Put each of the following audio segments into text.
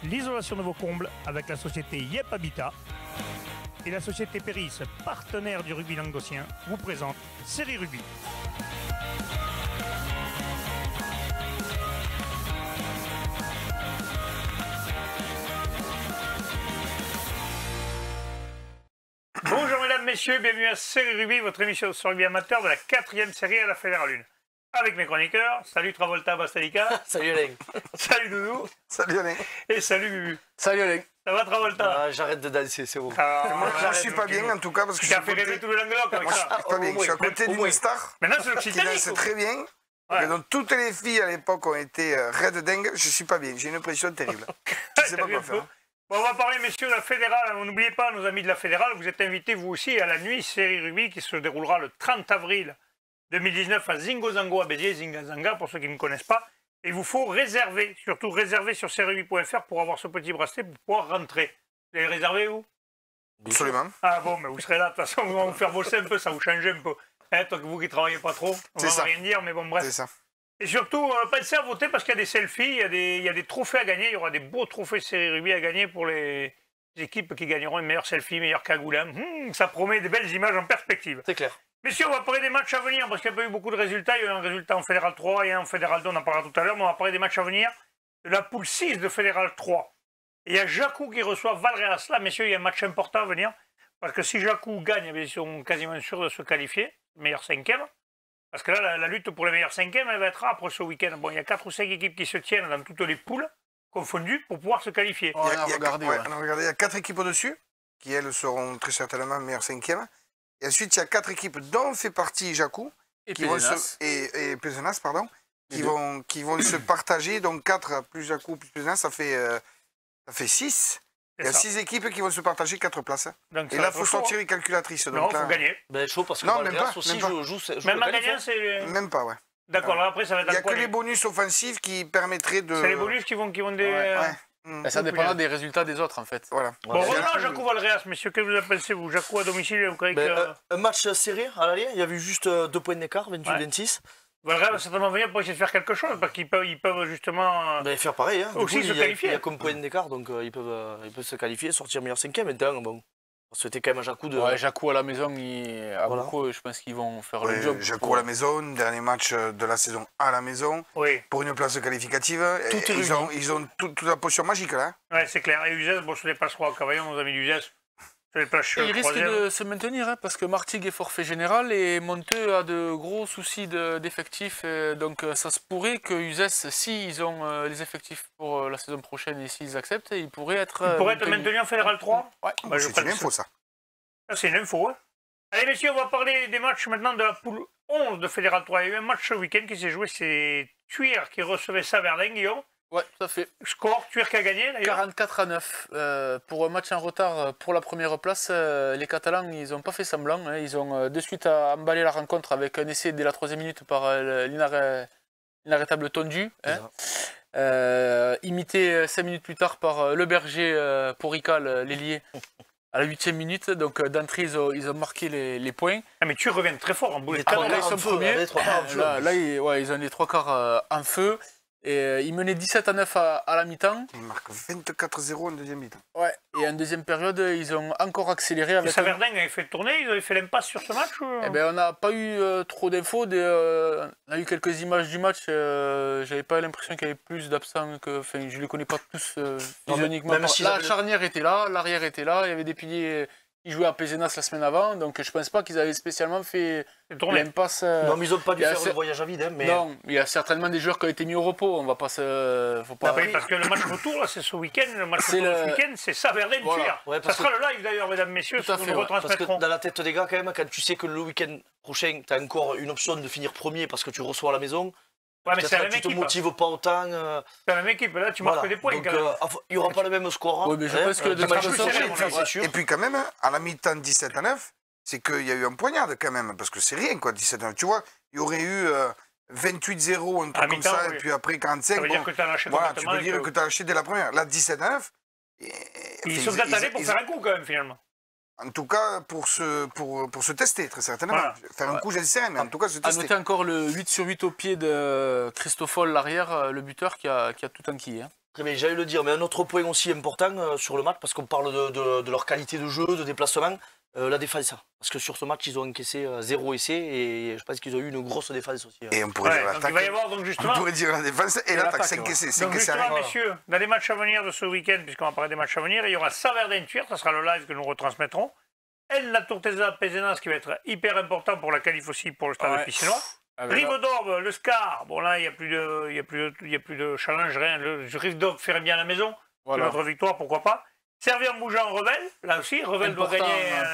l'isolation de vos combles avec la société Yep Habitat. Et la société Péris, partenaire du rugby languedocien, vous présente Série Rugby. Bonjour mesdames, messieurs, bienvenue à Série Rugby, votre émission sur rugby amateur de la 4e série à la Fédérale 1. Avec mes chroniqueurs, salut Travolta Bastalica. Salut Alain. Salut Doudou. Salut Alain. Et salut Bubu. Salut Alain. Ça va Travolta? J'arrête de danser, c'est bon. Moi, je suis pas bien en tout cas parce que tu as fait rêver tout le Languedoc avec ça. Je suis pas bien. Je suis à côté d'une star. Maintenant c'est qui l'Occitanie. danse très bien. Ouais. Et donc toutes les filles à l'époque ont été raides dingues. Je suis pas bien. J'ai une pression terrible. Je sais pas quoi faire. Bon, on va parler, messieurs, de la Fédérale. N'oubliez pas, nos amis de la Fédérale, vous êtes invités, vous aussi, à la nuit Série Rugby qui se déroulera le 30 avril 2019 à Zingo-Zango à Béziers, Zinga-Zanga, pour ceux qui ne connaissent pas. Et il vous faut réserver, surtout réserver sur serierugby.fr pour avoir ce petit bracelet pour pouvoir rentrer. Vous avez réservé, vous? Absolument. Ah bon, mais vous serez là, de toute façon, on va vous faire bosser un peu, ça vous change un peu. Tant que vous qui ne travaillez pas trop, on va rien dire, mais bon, bref. C'est ça. Et surtout, pensez à voter parce qu'il y a des selfies, il y a des trophées à gagner. Il y aura des beaux trophées Série Rugby à gagner pour les équipes qui gagneront une meilleure selfie, meilleur cagoulin. Ça promet des belles images en perspective. C'est clair. Messieurs, on va parler des matchs à venir parce qu'il n'y a pas eu beaucoup de résultats. Il y a eu un résultat en Fédéral 3 et un en Fédéral 2, on en parlera tout à l'heure. Mais on va parler des matchs à venir de la poule 6 de Fédéral 3. Et il y a Jacou qui reçoit Valréas. Là, messieurs, il y a un match important à venir. Parce que si Jacou gagne, ils sont quasiment sûrs de se qualifier, meilleur 5e. Parce que là, la lutte pour les meilleurs 5e, elle va être âpre ce week-end. Bon, il y a 4 ou 5 équipes qui se tiennent dans toutes les poules confondues pour pouvoir se qualifier. On a regardé, il y a 4 équipes au-dessus, qui elles seront très certainement meilleures 5e. Et ensuite, il y a 4 équipes dont fait partie Jacou et Pézenas, pardon, qui vont se partager. Donc 4 plus Jacou plus Pézenas, ça fait 6. Il y a 6 équipes qui vont se partager 4 places. Donc, et là, il faut sortir les calculatrices. Non, il faut gagner. Ben, chaud parce que non, même pas, aussi joue même en gagnant, c'est... Même pas, ouais. D'accord, là après ça va être... Il n'y a que les bonus offensifs qui permettraient de... C'est les bonus qui vont des... Ouais. Ça dépendra des résultats des autres, en fait. Voilà. Bon, revenons à Jacou Valréas, messieurs, que vous en pensez, vous? Jacou à domicile, vous croyez que... Un match serré à l'aller, il y a eu juste 2 points d'écart, 28-26. Valréas va certainement venir pour essayer de faire quelque chose, parce qu'ils peuvent justement... faire pareil, hein. Aussi se qualifier. Il y a comme point d'écart, donc ils peuvent se qualifier, sortir meilleur 5e. Maintenant, bon, c'était quand même un Jacou de... Ouais, Jacou à la maison, beaucoup, je pense qu'ils vont faire le job. Jacou à la maison, dernier match de la saison à la maison, pour une place qualificative. Ils ont toute la potion magique, là. Oui, c'est clair. Et Uzès, bon, se déplacera au Cavaillon, nos amis d'Uzès. Il risque de se maintenir, hein, parce que Martigues est forfait général et Monteux a de gros soucis d'effectifs. Donc ça se pourrait que Uzès, s'ils ont les effectifs pour la saison prochaine et s'ils acceptent, ils pourraient être maintenus en Fédéral 3. Ouais. C'est une info, ça. C'est une info, hein. Allez, messieurs, on va parler des matchs maintenant de la poule 11 de Fédéral 3. Il y a eu un match ce week-end qui s'est joué, c'est Thuir qui recevait Saverdin, Guillaume. Ouais, tout à fait. Score, Thuir qui a gagné, d'ailleurs. 44-9. Pour un match en retard pour la première place, les Catalans, ils n'ont pas fait semblant. Hein. Ils ont de suite emballé la rencontre avec un essai dès la 3e minute par l'inarrêtable Tondu. Hein. Imité 5 minutes plus tard par le berger Porical, l'ailier, à la 8e minute. Donc d'entrée, ils ont marqué les points. Ah, mais tu reviens très fort en boule. Ils sont premiers. Là, ils ont les 3 quarts en feu. Et il menait 17-9 à la mi-temps. Ils marquent 24-0 en deuxième mi-temps. Ouais. Et en deuxième période, ils ont encore accéléré. Avec Saverdin avait fait tourner, ils avaient fait l'impasse sur ce match Eh ben, on n'a pas eu trop d'infos. On a eu quelques images du match. J'avais pas l'impression qu'il y avait plus d'absents que. Enfin, je les connais pas tous physiquement. La charnière était là, l'arrière était là. Il y avait des piliers. Ils jouaient à Pézenas la semaine avant, donc je pense pas qu'ils avaient spécialement fait l'impasse. Non, mais ils n'ont pas dû faire le voyage à vide. Hein, mais... Non, il y a certainement des joueurs qui ont été mis au repos. On va pas se. Faut pas... Oui, parce que le match retour, là, c'est ce week-end. Le match retour ce week-end, c'est Saverdin Thuir. Ouais, ça sera le live d'ailleurs, mesdames, messieurs. Tout à fait, parce que dans la tête des gars, quand même, quand tu sais que le week-end prochain, tu as encore une option de finir premier parce que tu reçois à la maison. Ouais, mais c'est la même tu équipe. te motives pas autant. C'est la même équipe, là tu marques des points. Donc, il n'y aura pas le même score. Oui, mais je pense que de toute façon, c'est sûr. Et puis quand même, à la mi-temps 17-9, c'est qu'il y a eu un poignard quand même, parce que c'est rien quoi, 17-9. Tu vois, il y aurait eu 28-0, un truc comme ça, et puis après 45. Ça veut dire que tu as lâché voilà, tu peux dire que tu as lâché dès la première. Là, 17-9. Ils sont attardés pour faire un coup quand même, finalement. En tout cas, pour se tester, très certainement. Voilà. Faire un coup, je ne sais rien, mais en tout cas, se tester. À noter encore le 8 sur 8 au pied de Christoffel, l'arrière, le buteur, qui a tout enquillé. Hein. Très bien, j'allais le dire, mais un autre point aussi important sur le match, parce qu'on parle de leur qualité de jeu, de déplacement, la défense. Parce que sur ce match, ils ont encaissé 0 essai et je pense qu'ils ont eu une grosse défense aussi. Et on pourrait dire donc l'attaque. il va y avoir donc justement. On pourrait dire la défense et l'attaque, 5 ouais. essais. Donc 5 essais justement, arrivent. messieurs, dans les matchs à venir de ce week-end, puisqu'on va parler des matchs à venir, il y aura Saverdin-Tuire, ça sera le live que nous retransmettrons. La Tourteza Pézenas qui va être hyper important pour la qualif aussi pour le stade de Pissinois. Rive d'Orbe, le Scar, bon là il n'y a plus de challenge, rien. Le Rive d'Orbe ferait bien à la maison, c'est notre victoire, pourquoi pas. Servien-Bougeant, Revel, là aussi, Revel doit gagner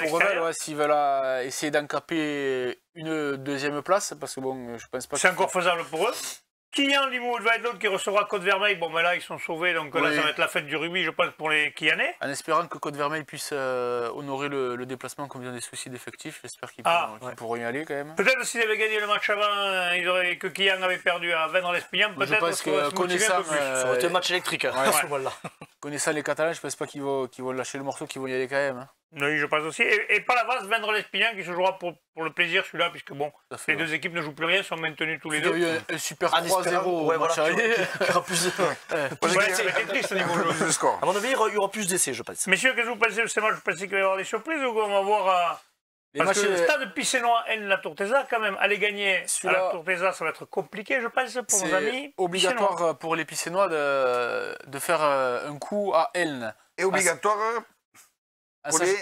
pour Revel, s'ils veulent essayer d'encaper une deuxième place, parce que bon, je pense pas que c'est encore faisable pour eux. Quillan, Limoux, va être l'autre qui recevra Côte-Vermeille. Bon, ben là, ils sont sauvés, donc là, ça va être la fête du rugby, je pense, pour les Quillanais. En espérant que Côte-Vermeille puisse honorer le déplacement comme ils ont des soucis d'effectifs. J'espère qu'ils pourront y aller quand même. Peut-être s'ils avaient gagné le match avant, que Quillan avait perdu à Vendre-l'Espignan, peut-être je pense que connaissant, ça aurait été un match électrique à ce moment-là. Connaissant les Catalans, je pense pas qu'ils vont lâcher le morceau, qu'ils vont y aller quand même. Hein. Oui, je pense aussi. Et pas la base, Vendre-l'Espignan qui se jouera pour le plaisir celui-là, puisque bon, les deux équipes ne jouent plus rien, sont maintenues tous les deux. Il y a eu un super 3-0 au match arrivé. Il y aura plus de... ça va être triste au niveau de score. À mon avis, il y aura plus d'essais, je pense. Messieurs, qu'est-ce que vous pensez de ces matchs? Vous pensez qu'il va y avoir des surprises ou qu'on va voir... Parce que le stade Pissinois et la Tourteza, quand même, aller gagner à la Tourteza, ça va être compliqué, je pense, pour nos amis. C'est obligatoire pour les Pissinois de faire un coup à Elne. Et obligatoire pour les...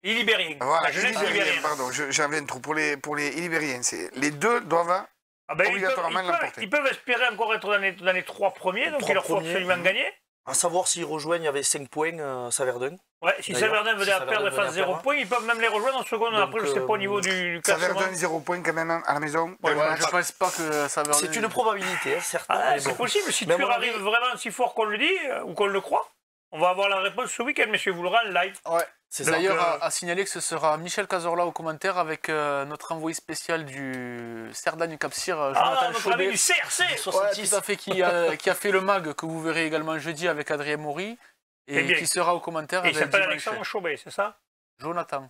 Illibériens. Voilà, la jeunesse illibérienne. Pardon, j'avais un trou pour les Illibériens. Les deux doivent obligatoirement l'emporter. Ils peuvent espérer encore être dans les 3 premiers, donc il leur faut absolument gagner. À savoir s'ils rejoignent avec 5 points Saverdun. Ouais, si Saverdun venait à perdre et fasse 0 points, ils peuvent même les rejoindre en seconde. Après, je ne sais pas au niveau du classement. Saverdun 0 points quand même à la maison. Ouais, je ne pense pas que Saverdun... C'est une probabilité, certes. C'est possible, si tu arrives vraiment si fort qu'on le dit, ou qu'on le croit. On va avoir la réponse ce week-end, messieurs, vous l'aurez en live. Ouais. C'est d'ailleurs à signaler que ce sera Michel Cazorla au commentaire avec notre envoyé spécial du Cerdagne Capcir, Jonathan notre ami du CRC, tout à fait, qui a fait le mag que vous verrez également jeudi avec Adrien Maury et qui sera au commentaire. Et il s'appelle Alexandre Chaubet, c'est ça? Jonathan,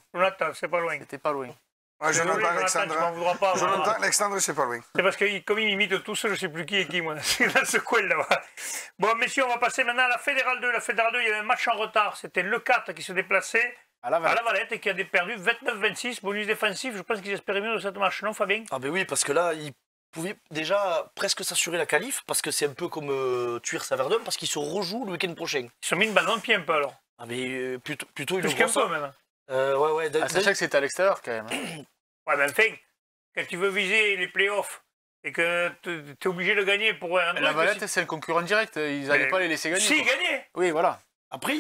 c'est pas loin. c'était pas loin. Ouais, Jonathan, Alexandre, c'est pas loin. C'est parce que comme il imite tous, je ne sais plus qui est qui, moi. C'est dans ce coin-là. Bon, messieurs, on va passer maintenant à la Fédérale 2. La Fédérale 2, il y avait un match en retard. C'était le 4 qui se déplaçait à la Valette et qui a perdu 29-26. Bonus défensif. Je pense qu'ils espéraient mieux de cette match, non, Fabien? Ah, ben oui, parce que là, ils pouvaient déjà presque s'assurer la qualif, parce que c'est un peu comme Tuire-Saverdun, parce qu'ils se rejouent le week-end prochain. Ils se sont mis une balle dans le pied un peu alors. Ah, mais plutôt une plus qu'un peu même. Ouais. Sachez que c'était à l'extérieur quand même. Ouais, ben enfin, quand tu veux viser les playoffs et que tu es obligé de gagner pour un La Valette, c'est un concurrent direct. Ils n'allaient pas les laisser gagner. Si, gagner. Oui, voilà. Après,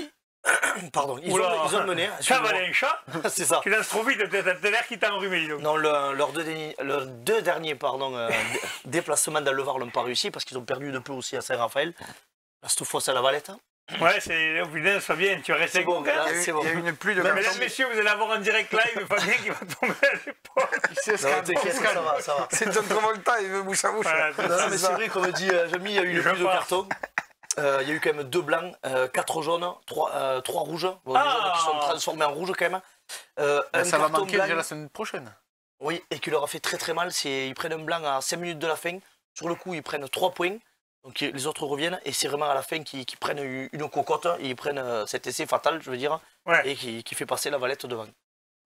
pardon, ils ont mené. Ça valait un chat. C'est ça. Tu danses trop vite, t'as l'air qui t'a enrhumé. Non, leurs deux derniers déplacements dans le Var l'ont pas réussi parce qu'ils ont perdu de peu aussi à Saint-Raphaël. Là, cette fois, c'est à la Valette. Ouais, c'est putain, Fabien, tu vas rester bon. Il y a eu une pluie de mesdames, messieurs, vous allez avoir en direct live Fabien qui va tomber à l'épaule. T'inquiète, ça va. C'est John Travolta, il veut bouche à bouche. Non, mais c'est vrai, comme dit Jamy, il y a eu une pluie de cartons. Il y a eu quand même 2 blancs, 4 jaunes, 3 rouges, qui sont transformés en rouges quand même. Ça va manquer déjà la semaine prochaine. Oui, et qui leur a fait très très mal, ils prennent un blanc à 5 minutes de la fin. Sur le coup, ils prennent 3 points. Donc les autres reviennent et c'est vraiment à la fin qu'ils prennent une cocotte et ils prennent cet essai fatal, je veux dire, et qui fait passer la Valette devant.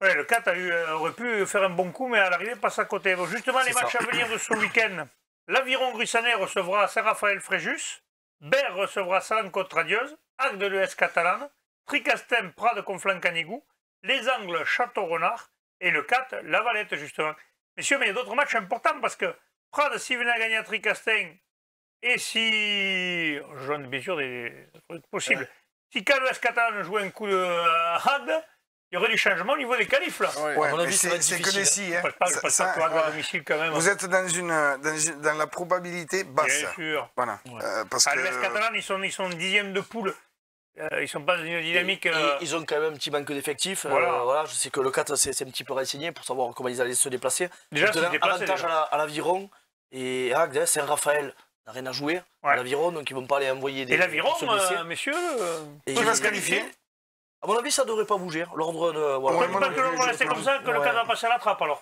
Ouais, le 4 aurait pu faire un bon coup, mais à l'arrivée, passe à côté. Bon, justement, les matchs à venir de ce week-end. L'Aviron Grussanet recevra Saint-Raphaël-Fréjus, Berre recevra Salane Côte-Radieuse, Agde de l'Est catalane, Tricastem Prades Conflans-Canigou, Les Angles Château-Renard et le 4 La Valette, justement. Messieurs, mais il y a d'autres matchs importants parce que Prades, s'il venait à gagner à Tricastem, et si, je donne bien sûr des trucs possibles, si Calves Catalan jouait un coup à Agde, il y aurait du changement au niveau des qualifs là. Ouais, mais c'est que des si. Vous êtes dans la probabilité basse. Bien sûr. Voilà. Parce Calves Catalan, ils sont 10e de poule. Ils sont pas dans une dynamique. Ils ont quand même un petit manque d'effectifs. Voilà, je sais que le 4 c'est un petit peu renseigné pour savoir comment ils allaient se déplacer. Déjà, avantage à l'Aviron et Agde, Saint-Raphaël n'a rien à jouer à l'Aviron, donc ils ne vont pas aller envoyer des. Et l'Aviron, messieurs, il va se qualifier. À mon avis, ça ne devrait pas bouger. L'ordre de. Voilà. Pas que l'on va rester comme ça, que le cadre va passer à la trappe alors.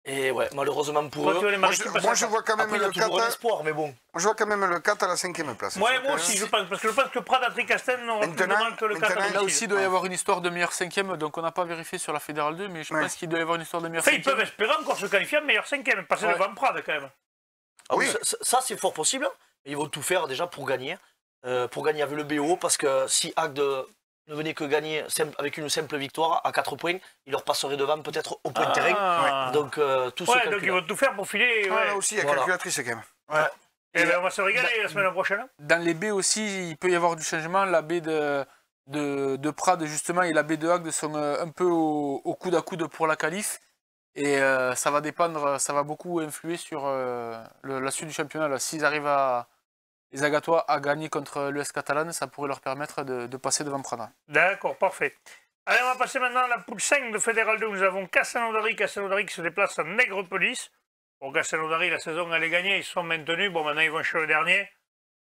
Et ouais, malheureusement pour eux. Moi, je vois quand même Après, il y a le toujours 4. un espoir, mais bon. Moi, je vois quand même le 4 à la 5e place. Moi aussi, je pense. Parce que je pense que Prat a Tricastel n'aura plus de mal que le 4 à maintenant, Là aussi, il doit y avoir une histoire de meilleur 5e, donc on n'a pas vérifié sur la Fédérale 2, mais je pense qu'il doit y avoir une histoire de meilleur 5e. Ils peuvent espérer encore se qualifier en meilleur 5e, passer devant Prat quand même. Ah oui, ça c'est fort possible. Ils vont tout faire déjà pour gagner avec le BO, parce que si Agde ne venait que gagner avec une simple victoire à 4 points, il leur passerait devant peut-être au point de terrain. Donc tout se donc ils vont tout faire pour filer. Là aussi, il y a calculatrice quand même. Ouais. Et on va se régaler la semaine prochaine. Dans les baies aussi, il peut y avoir du changement. La baie de Prades, justement, et la baie de Agde sont un peu au coude à coude pour la qualif. Et ça va dépendre, ça va beaucoup influer sur la suite du championnat. S'ils arrivent les Agatois à gagner contre l'US Catalan, ça pourrait leur permettre de passer devant Prada. D'accord, parfait. Allez, on va passer maintenant à la poule 5 de Fédéral 2. Nous avons Castelnaudary qui se déplace à Nègrepelisse. Pour Castelnaudary, la saison elle est gagnée, ils sont maintenus. Bon, maintenant ils vont chez le dernier.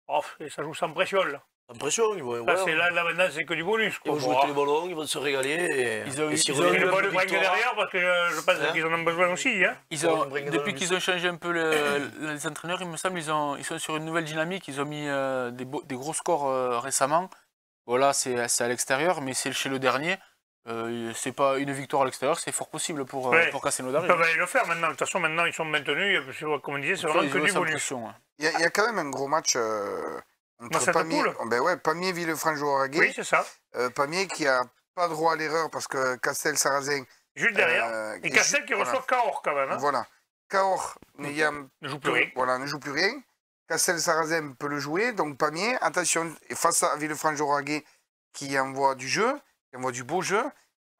Oh, et ça joue sans pression là. Sans pression, ils vont. Là maintenant c'est que du bonus. Ils vont jouer tous les ballons, ils vont se régaler. Ils ont eu le bon bringue derrière parce que je pense qu'ils en ont besoin aussi. Hein. Depuis qu'ils ont changé un peu les entraîneurs, il me semble, ils sont sur une nouvelle dynamique. Ils ont mis des gros scores récemment. Voilà, c'est à l'extérieur, mais c'est chez le dernier. C'est pas une victoire à l'extérieur, c'est fort possible pour Castelnaudary. Ils peuvent aller le faire maintenant. De toute façon, maintenant ils sont maintenus. Comme on disait, c'est vraiment que du bonus. Il y a quand même un gros match entre Pamiers, Villefranche-Lauragais. Oui, c'est ça. Pamiers qui a pas droit à l'erreur parce que Castel-Sarrazin. Juste derrière. Et Castel qui reçoit Cahors quand même. Hein. Voilà. Cahors ne joue plus rien. Voilà, ne joue plus rien. Castel-Sarrazin peut le jouer. Donc Pamiers, attention, face à Villefranche-Lauragais qui envoie du jeu, qui envoie du beau jeu.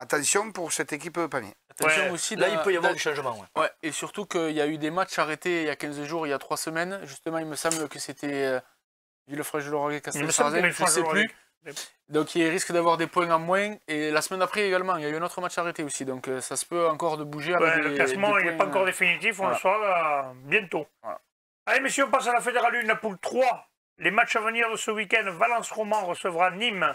Attention pour cette équipe Pamiers. Attention aussi, là, il peut y avoir du changement. Ouais, et surtout qu'il y a eu des matchs arrêtés il y a 15 jours, il y a 3 semaines. Justement, il me semble que c'était Villefranche-Lauragais, Castel-Sarrazin, je ne sais plus. Donc il risque d'avoir des points en moins. Et la semaine après également, il y a eu un autre match arrêté aussi. Donc ça se peut encore de bouger. Le classement n'est pas encore définitif, on le saura bientôt. Voilà. Allez messieurs, on passe à la Fédérale 1, la poule 3. Les matchs à venir de ce week-end, Valence-Roman recevra Nîmes.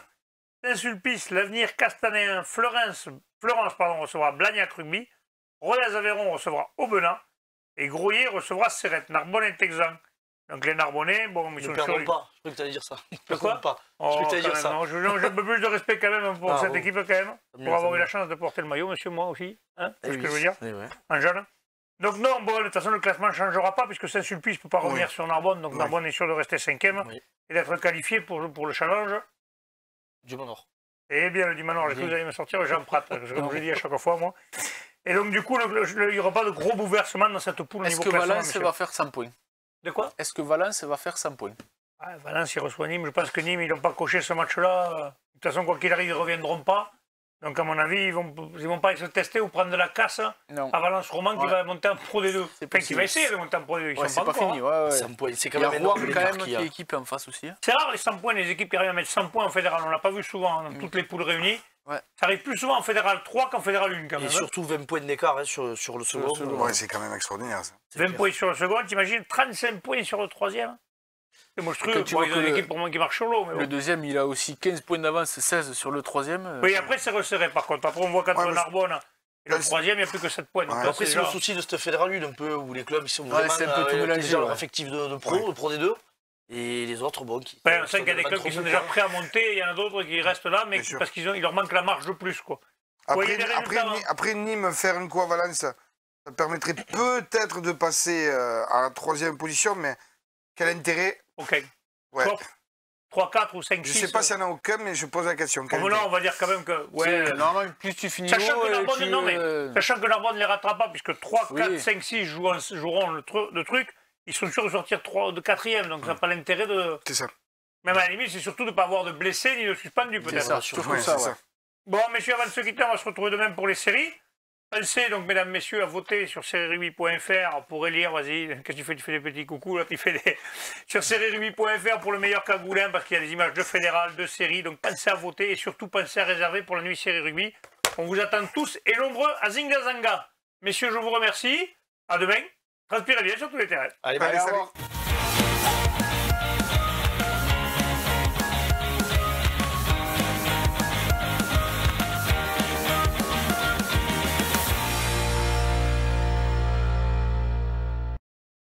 Saint-Sulpice, l'Avenir Castanéen, Florence recevra Blagnac Rugby. Rodez-Aveyron recevra Aubenas. Et Groyer recevra Serrette. Narbonne et Texan. Donc les Narbonnais, bon, ils sont pas. Je crois que tu allais dire ça. Quoi pas. Je crois que tu allais dire ça. J'ai un peu plus de respect quand même pour cette équipe quand même. Pour avoir eu la chance de porter le maillot, monsieur, moi aussi. Hein, c'est ce que je veux dire. En jeune. Donc non, bon, de toute façon, le classement ne changera pas puisque Saint-Sulpice ne peut pas revenir sur Narbonne. Donc Narbonne est sûr de rester 5e et d'être qualifié pour le challenge. Du Manor. Eh bien, le Dimanor, vous allez me sortir Jean Prat, comme je l'ai dit à chaque fois, moi. Et donc, du coup, il n'y aura pas de gros bouleversement dans cette poule au niveau classement. Est-ce que Valence va faire 100 points? De quoi? Est-ce que Valence va faire 100 points? Valence, il reçoit Nîmes. Je pense que Nîmes, ils n'ont pas coché ce match-là. De toute façon, quoi qu'il arrive, ils ne reviendront pas. Donc, à mon avis, ils vont pas se tester ou prendre de la casse à Valence-Roman qui va monter en Pro D2. Enfin, qui va essayer de monter en Pro D2. Ils sont pas fini. C'est quand même énorme. Il y a Rouen qui est équipe en face aussi. C'est rare les 100 points, les équipes qui arrivent à mettre 100 points en fédéral. On ne l'a pas vu souvent dans toutes les poules réunies. Ça arrive plus souvent en fédéral 3 qu'en fédéral 1 quand même. Et surtout 20 points d'écart sur le second. Ouais, c'est quand même extraordinaire ça. 20 points sur le second, t'imagines 35 points sur le troisième. C'est monstrueux. Ils ont une équipe pour moi qui marche sur l'eau. Le deuxième, il a aussi 15 points d'avance, 16 sur le troisième. Oui, après c'est resserré par contre. Après on voit qu'entre Narbonne et le troisième, il n'y a plus que 7 points. Après c'est le souci de cette fédérale 1 un peu où les clubs ils sont vraiment c'est un peu tout mélangé. Effectif de Pro D2. Et les autres, bon, qui. On sait qu'il y a des clubs qui sont déjà prêts à monter, il y en a d'autres qui restent là, mais parce qu'il leur manque la marge de plus, quoi. Après Nîmes, faire une coup à Valence, ça permettrait peut-être de passer à la 3e position, mais quel intérêt? Ok. Ouais. 3, 4 ou 5, 6. Je ne sais pas s'il y en a aucun, mais je pose la question. Là, on va dire quand même que. Normalement, plus tu finis sachant que Narbonne ne les rattrape pas, puisque 3, 4, 5, 6 joueront le truc, ils sont sûrs de sortir de 4e, donc ça n'a pas l'intérêt de. C'est ça. Même à la limite, c'est surtout de ne pas avoir de blessés ni de suspendus, peut-être. C'est ça, surtout ça. Bon, messieurs, avant de se quitter, on va se retrouver demain pour les séries. Pensez donc, mesdames, messieurs, à voter sur serierugby.fr pour élire, vas-y, qu'est-ce que tu fais? Tu fais des petits coucous, là, tu fais des... sur serierugby.fr pour le meilleur cagoulin, parce qu'il y a des images de fédéral, de séries, donc pensez à voter et surtout pensez à réserver pour la nuit série rugby. On vous attend tous et nombreux à Zinga Zanga. Messieurs, je vous remercie. À demain. Transpirez bien sur tous les terrains. Allez, salut.